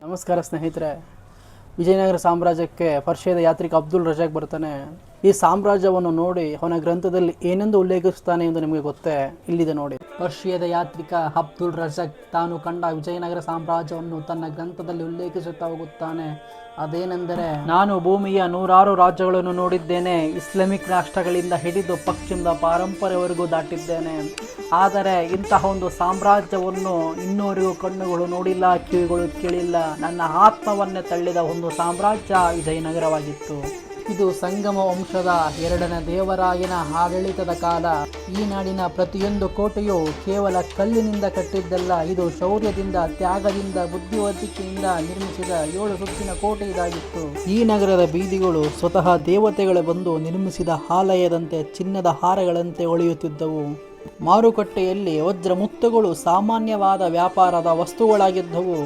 ನಮಸ್ಕಾರ ಸ್ನೇಹಿತರೆ. ವಿಜಯನಗರ ಸಾಮ್ರಾಜ್ಯಕ್ಕೆ ಪರ್ಷಿಯಾದ ಯಾತ್ರಿಕ ಅಬ್ದುಲ್ ರಜಾಕ್ ಬರ್ತಾನೆ. ಈ ಸಾಮ್ರಾಜ್ಯವನ್ನು ನೋಡಿ ಅವನ ಗ್ರಂಥದಲ್ಲಿ ಏನೆಂದು ಉಲ್ಲೇಖಿಸುತ್ತಾನೆ ಎಂದು ನಿಮಗೆ ಗೊತ್ತೇ? ಇಲ್ಲಿದೆ ನೋಡಿ. ಪರ್ಷಿಯಾದ ಯಾತ್ರಿಕ ಅಬ್ದುಲ್ ರಜಾಕ್ ತಾನು ಕಂಡ ವಿಜಯನಗರ ಸಾಮ್ರಾಜ್ಯವನ್ನು ತನ್ನ ಗ್ರಂಥದಲ್ಲಿ ಉಲ್ಲೇಖಿಸುತ್ತಾ ಹೋಗುತ್ತಾನೆ. ಅದೇನೆಂದರೆ, ನಾನು ಭೂಮಿಯ 106 ರಾಜ್ಯಗಳನ್ನು ನೋಡಿದ್ದೇನೆ. ಇಸ್ಲಾಮಿಕ್ ರಾಷ್ಟ್ರಗಳಿಂದ ಹಿಡಿದು ಪಶ್ಚಿಮದ ಪಾರಂಪರ್ಯವರೆಗೂ ದಾಟಿದ್ದೇನೆ. ಆದರೆ ಇಂತಹ ಒಂದು ಸಾಮ್ರಾಜ್ಯವನ್ನು ಇನ್ನೂವರೆಗೂ ಕಣ್ಣುಗಳು ನೋಡಿಲ್ಲ, ಕಿವಿಗಳು ಕೇಳಿಲ್ಲ. ನನ್ನ ಆತ್ಮವನ್ನೇ ತಳ್ಳಿದ ಒಂದು ಸಾಮ್ರಾಜ್ಯ ವಿಜಯನಗರವಾಗಿತ್ತು. ಇದು ಸಂಗಮ ವಂಶದ 2ನೇ ದೇವರಾಯನ ಆಡಳಿತದ ಕಾಲ. ಈ ನಾಡಿನ ಪ್ರತಿಯೊಂದು ಕೋಟೆಯು ಕೇವಲ ಕಲ್ಲಿನಿಂದ ಕಟ್ಟಿದ್ದಲ್ಲ, ಇದು ಶೌರ್ಯದಿಂದ, ತ್ಯಾಗದಿಂದ, ಬುದ್ಧಿವಂತಿಕೆಯಿಂದ ನಿರ್ಮಿಸಿದ 7 ಸುತ್ತಿನ ಕೋಟೆ ಇದಾಗಿತ್ತು. ಈ ನಗರದ ಬೀದಿಗಳು ಸ್ವತಃ ದೇವತೆಗಳು ಬಂದು ನಿರ್ಮಿಸಿದ ಆಲಯದಂತೆ, ಚಿನ್ನದ ಹಾರಗಳಂತೆ ಹೊಳೆಯುತ್ತಿದ್ದವು. ಮಾರುಕಟ್ಟೆಯಲ್ಲಿ ವಜ್ರ ಮುತ್ತುಗಳು ಸಾಮಾನ್ಯವಾದ ವ್ಯಾಪಾರದ ವಸ್ತುಗಳಾಗಿದ್ದವು.